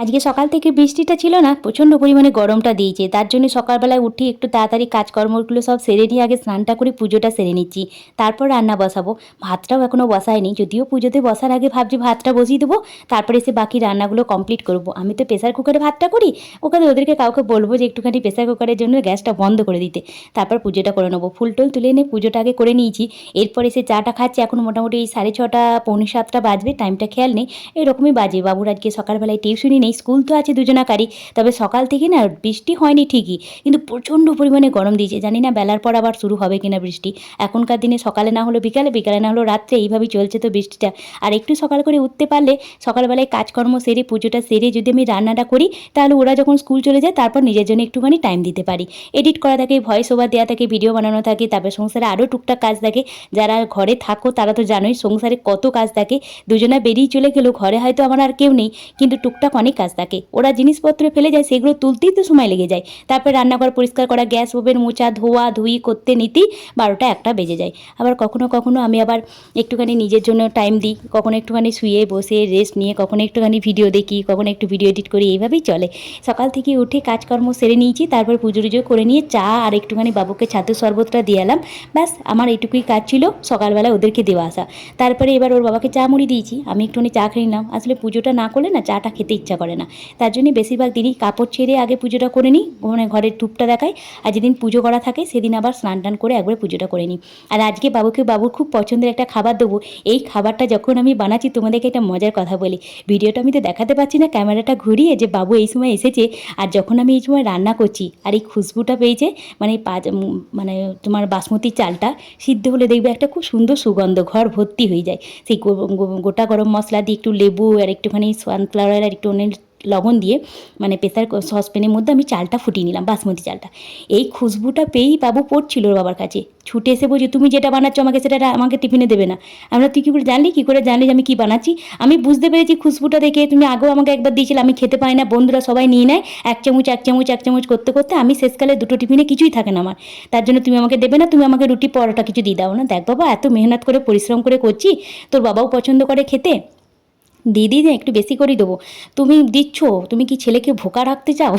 আজকে সকাল থেকে বৃষ্টিটা ছিল না, প্রচণ্ড পরিমাণে গরমটা দিয়েছে। তার জন্য সকালবেলায় উঠে একটু তাড়াতাড়ি কাজকর্মগুলো সব সেরে নিয়ে আগে স্নানটা করে পুজোটা সেরে নিচ্ছি। তারপর রান্না বসাবো। ভাতটাও এখনও বসাইনি, যদিও পুজোতে বসার আগে ভাবছি ভাতটা বসিয়ে দেবো, তারপরে এসে বাকি রান্নাগুলো কমপ্লিট করব। আমি তো প্রেসার কুকারে ভাতটা করি, ওখানে ওদেরকে কাউকে বলবো যে একটুখানি প্রেসার কুকারের জন্য গ্যাসটা বন্ধ করে দিতে, তারপর পুজোটা করে নেবো। ফুল টুল তুলে এনে পুজোটা আগে করে নিয়েছি। এরপর এসে চাটা খাচ্ছি। এখন মোটামুটি এই 6:30 পৌনে 7টা বাজবে, টাইমটা খেয়াল নেই, এরকমই বাজে। বাবুর আজকে সকালবেলায় টিউশনই নেই, স্কুল তো আছে দুজনাকারই। তবে সকাল থেকে না বৃষ্টি হয়নি ঠিকই, কিন্তু প্রচণ্ড পরিমাণে গরম দিয়েছে। জানি না বেলার পর আবার শুরু হবে কিনা বৃষ্টি। এখনকার দিনে সকালে না হলো বিকালে, বিকালে না হলো রাত্রে, এইভাবেই চলছে তো বৃষ্টিটা। আর একটু সকাল করে উঠতে পারলে, সকালবেলায় কাজকর্ম সেরে পুজোটা সেরে যদি আমি রান্নাটা করি, তাহলে ওরা যখন স্কুল চলে যায় তারপর নিজের জন্য একটুখানি টাইম দিতে পারি। এডিট করা থাকে, ভয়েস ওভার দেওয়া থাকে, ভিডিও বানানো থাকে, তারপর সংসারে আরও টুকটাক কাজ থাকে। যারা ঘরে থাকো তারা তো জানোই সংসারে কত কাজ থাকে। দুজনা বেরিয়ে চলে গেলেও ঘরে হয়তো আমার আর কেউ নেই, কিন্তু টুকটাক অনেক কাজ থাকে। ওরা জিনিসপত্র ফেলে যায়, সেগুলো তুলতেই তো সময় লেগে যায়। তারপর রান্নাঘর পরিষ্কার করা, গ্যাস ওভেন মোছা ধোয়া ধুই করতে নিতেই 12টা 1টা বেজে যায়। আবার কখনো কখনো আমি আবার একটুখানি নিজের জন্য টাইম দিই, কখনো একটুখানি শুয়ে বসে রেস্ট নিয়ে, কখনো একটুখানি ভিডিও দেখি, কখনো একটু ভিডিও এডিট করি, এইভাবেই চলে। সকাল থেকে উঠে কাজকর্ম সেরে নিয়েছি, তারপর পুজো টুজো করে নিয়ে চা আর একটুখানি বাবুকে ছাতু শরবতটা দিয়ে এলাম। ব্যাস, আমার এইটুকুই কাজ ছিল সকালবেলা ওদেরকে দেওয়া আসা। তারপরে এবার ওর বাবাকে চা মুড়ি দিয়েছি, আমি একটুখানি চা খেয়ে নিলাম। আসলে পুজোটা না করলে না চাটা খেতে ইচ্ছা করে না, তার জন্য বেশিরভাগ দিনই কাপড় ছেড়ে আগে পুজোটা করে নিই, মানে ঘরের ধূপটা দেখাই। আর যেদিন পুজো করা থাকে সেদিন আবার স্নান টান করে একবারে পুজোটা করে নিই। আর আজকে বাবুর খুব পছন্দের একটা খাবার দেবো। এই খাবারটা যখন আমি বানাচ্ছি, তোমাদেরকে একটা মজার কথা বলি। ভিডিওটা আমি তো দেখাতে পারছি না, ক্যামেরাটা ঘুরিয়ে, যে বাবু এই সময় এসেছে আর যখন আমি এই সময় রান্না করছি আর এই খুশবুটা পেয়েছে, মানে মানে তোমার বাসমতি চালটা সিদ্ধ হলে দেখবে একটা খুব সুন্দর সুগন্ধ ঘর ভর্তি হয়ে যায়। সেই গোটা গরম মশলা দিয়ে একটু লেবু আর একটুখানি সানফ্লাওয়ার আর একটু লবণ দিয়ে, মানে প্রেসার সসপ্যানের মধ্যে আমি চালটা ফুটিয়ে নিলাম, বাসমতি চালটা। এই খুশবুটা পেয়েই বাবু পড়ছিল ওর বাবার কাছে, ছুটে এসে বলছে তুমি যেটা বানাচ্ছ আমাকে সেটা আমাকে টিফিনে দেবে না। আমরা তুই কী করে জানলি যে আমি কী বানাচ্ছি? আমি বুঝতে পেরেছি খুশবুটা দেখে, তুমি আগেও আমাকে একবার দিয়েছিলে, আমি খেতে পাই না, বন্ধুরা সবাই নিয়ে নেয়, এক চামচ করতে করতে আমি শেষকালে 2টো টিফিনে কিছুই থাকে না আমার। তার জন্য তুমি আমাকে দেবে না, তুমি আমাকে রুটি পরোটা কিছু দিয়ে দাও না। দেখ বাবা, এত মেহনত করে পরিশ্রম করে করছি, তোর বাবাও পছন্দ করে খেতে, দিদি না একটু বেশি করে দেবো, তুমি দিচ্ছ, তুমি কি ছেলেকে ভোকা রাখতে চাও?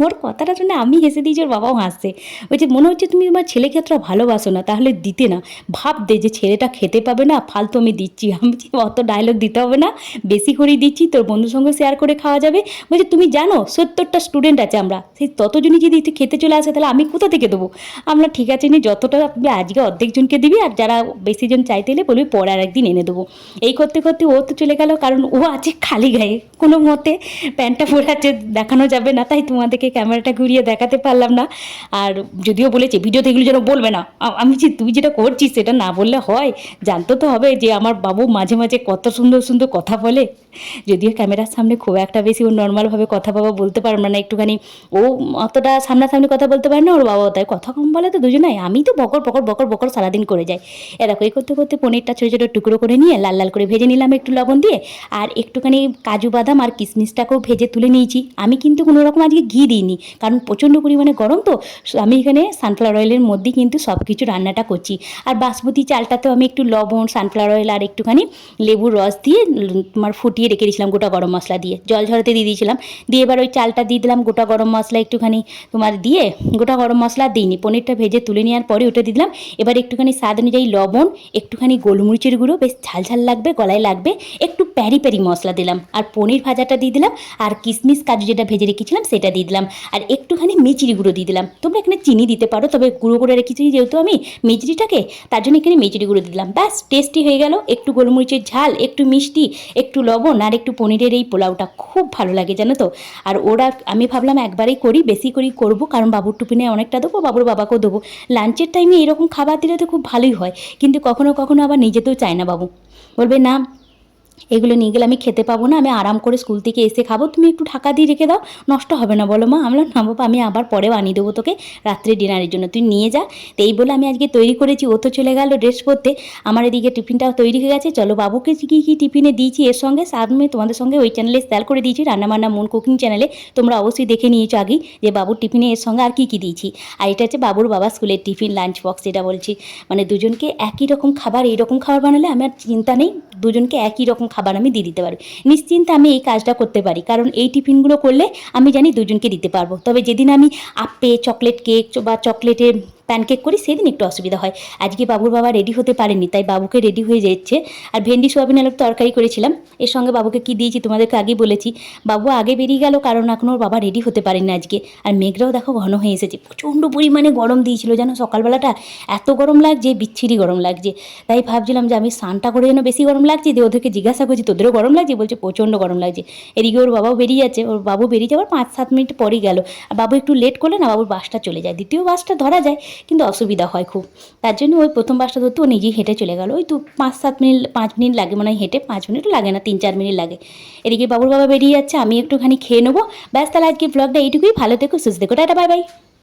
ওর কথাটা শুনে আমি হেসে দিয়েছি, ওর বাবাও হাসছে। বলছে মনে হচ্ছে তুমি তোমার ছেলেকে এতটা ভালোবাসো না, তাহলে দিতে না, ভাবতে যে ছেলেটা খেতে পাবে না, ফালতু আমি দিচ্ছি। আমি অত ডায়লগ দিতে হবে না, বেশি করেই দিচ্ছি, তোর বন্ধুর সঙ্গে শেয়ার করে খাওয়া যাবে। বলছে তুমি জানো 70টা স্টুডেন্ট আছে আমরা, সেই ততজনই যদি খেতে চলে আসে তাহলে আমি কোথা থেকে দেবো? আমরা ঠিক আছে নি, যতটা আজকে অর্ধেক জনকে দিবি, আর যারা বেশি জন চাইতে এলে বলবি পরে আর একদিন এনে দেবো। এই করতে করতে ও তো চলে গেল, কারণ ও আছে খালি গায়ে, কোনো মতে প্যান্টটা পরে আছে, দেখানো যাবে না, তাই তোমাদেরকে ক্যামেরাটা ঘুরিয়ে দেখাতে পারলাম না। আর যদিও বলেছে ভিডিওতে এগুলো যেন বলবে না, আমি যে তুই যেটা করছিস সেটা না বললে হয়, জানতে তো হবে যে আমার বাবু মাঝে মাঝে কত সুন্দর সুন্দর কথা বলে। যদিও ক্যামেরার সামনে খুব একটা বেশি ও নর্মালভাবে কথা বাবা বলতে পারবে না, একটুখানি ও অতটা সামনাসামনি কথা বলতে পারে না, ওর বাবাও তাই কথা কম বলে তো দুজনাই। আমি তো বকর বকর বকর বকর সারাদিন করে যাই। দেখো এই করতে করতে পনিরটা ছোটো ছোটো টুকরো করে নিয়ে লাল লাল করে ভেজে নিলাম একটু লবণ দিয়ে, আর একটুখানি কাজু বাদাম আর কিশমিশটাকেও ভেজে তুলে নিয়েছি। আমি কিন্তু কোনো রকম আজকে ঘি দিইনি, কারণ প্রচণ্ড পরিমাণে গরম তো। আমি এখানে সানফ্লাওয়ার অয়েলের মধ্যেই কিন্তু সব কিছু রান্নাটা করছি। আর বাসমতি চালটাতেও আমি একটু লবণ, সানফ্লাওয়ার অয়েল আর একটুখানি লেবুর রস দিয়ে তোমার ফুটিয়ে রেখে দিয়েছিলাম, গোটা গরম মশলা দিয়ে জল ঝরাতে দিয়ে দিয়েছিলাম। দিয়ে এবার ওই চালটা দিয়ে দিলাম, গোটা গরম মশলা একটুখানি তোমার দিয়ে, গোটা গরম মশলা দিইনি, পনিরটা ভেজে তুলে নেওয়ার পরে ওটা দিয়ে দিলাম। এবার একটুখানি স্বাদ অনুযায়ী লবণ, একটুখানি গোলমরিচের গুঁড়ো, বেশ ঝাল ঝাল লাগবে, গলায় লাগবে, একটু প্যারি প্যারি মশলা দিলাম, আর পনির ভাজাটা দিয়ে দিলাম, আর কিশমিশ কাজু যেটা ভেজে রেখেছিলাম সেটা দিয়ে দিলাম, আর একটুখানি মিচড়ি গুঁড়ো দিয়ে দিলাম। তোমরা এখানে চিনি দিতে পারো, তবে গুঁড়ো করে রেখেছি যেহেতু আমি মিচড়িটাকে, তার জন্য এখানে মিচড়ি গুঁড়ো দিলাম। ব্যাস, টেস্টি হয়ে গেল। একটু গোলমরিচের ঝাল, একটু মিষ্টি, একটু লবণ আর একটু পনিরের এই পোলাওটা খুব ভালো লাগে জানো তো। আর ওরা, আমি ভাবলাম একবারেই করি, বেশি করেই করবো, কারণ বাবুর টিফিনে অনেকটা দেবো, বাবুর বাবাকেও দেবো। লাঞ্চের টাইমে এরকম খাবার দিলে তো খুব ভালোই হয়, কিন্তু কখনো কখনো আবার নিজেতেও চায় না বাবু, বলবে না এগুলো নিয়ে গেলে আমি খেতে পাবো না, আমি আরাম করে স্কুল থেকে এসে খাবো, তুমি একটু ঢাকা দিয়ে রেখে দাও, নষ্ট হবে না বলো মা। আমরা না বাবা, আমি আবার পরেও আনিয়ে দেবো তোকে রাত্রে ডিনারের জন্য, তুই নিয়ে যা। তো এই বলে আমি আজকে তৈরি করেছি, ও তো চলে গেল ড্রেস পরতে, আমার এদিকে টিফিনটাও তৈরি হয়ে গেছে। চলো বাবুকে কী কী টিফিনে দিয়েছি এর সঙ্গে সামনে তোমাদের সঙ্গে ওই চ্যানেলে শেয়ার করে দিয়েছি, রান্নাবান্না মন কুকিং চ্যানেলে, তোমরা অবশ্যই দেখে নিয়েছো আগেই যে বাবুর টিফিনে এর সঙ্গে আর কী কী দিয়েছি। আর এটা হচ্ছে বাবুর বাবা স্কুলের টিফিন লাঞ্চ বক্স, যেটা বলছি, মানে দুজনকে একই রকম খাবার, এইরকম খাবার বানালে আমার চিন্তা নেই, দুজনকে একই রকম খাবার আমি দিয়ে দিতে পারি। নিশ্চিন্তে আমি এই কাজটা করতে পারি, কারণ এই টিফিনগুলো করলে আমি জানি দুজনকে দিতে পারবো। তবে যেদিন আমি আপে চকলেট কেক বা চকলেটের প্যানকেক করি সেদিন একটু অসুবিধা হয়। আজকে বাবুর বাবা রেডি হতে পারেনি, তাই বাবুকে রেডি হয়ে যাচ্ছে। আর ভেন্ডি সোয়াবিন আলুর তরকারি করেছিলাম। এর সঙ্গে বাবুকে কি দিয়েছি তোমাদেরকে আগেই বলেছি। বাবু আগে বেরিয়ে গেল, কারণ এখন ওর বাবা রেডি হতে পারেনি আজকে। আর মেঘরাও দেখো ঘন হয়ে এসেছে, প্রচণ্ড পরিমাণে গরম দিয়েছিল যেন সকালবেলাটা। এত গরম লাগছে, বিচ্ছিরি গরম লাগছে। তাই ভাবছিলাম যে আমি স্নানটা করে যেন বেশি গরম লাগছে, দিয়ে ওদেরকে জিজ্ঞাসা করছি তোদেরও গরম লাগছে, বলছে প্রচণ্ড গরম লাগছে। এদিকে ওর বাবাও বেরিয়ে যাচ্ছে, ওর বাবু বেরিয়ে যাওয়ার 5-7 মিনিট পরই গেল। আর বাবু একটু লেট করলে না বাবুর বাসটা চলে যায়, দ্বিতীয় বাসটা ধরা যায় কিন্তু অসুবিধা হয় খুব। তার জন্য ওই প্রথম বাসটা ধরতে ও নিজেই হেঁটে চলে গেল। ওই 5-7 মিনিট 5 মিনিট লাগে মনে হয় হেঁটে, 5 মিনিটও লাগে না, 3-4 মিনিট লাগে। এদিকে বাবুর বাবা বেরিয়ে যাচ্ছে, আমি একটুখানি খেয়ে নেবো। ব্যাস, তাহলে আজকে ব্লগটা এইটুকুই। ভালো থেকো, সুস্থ থেকো, টাটা, বাই বাই।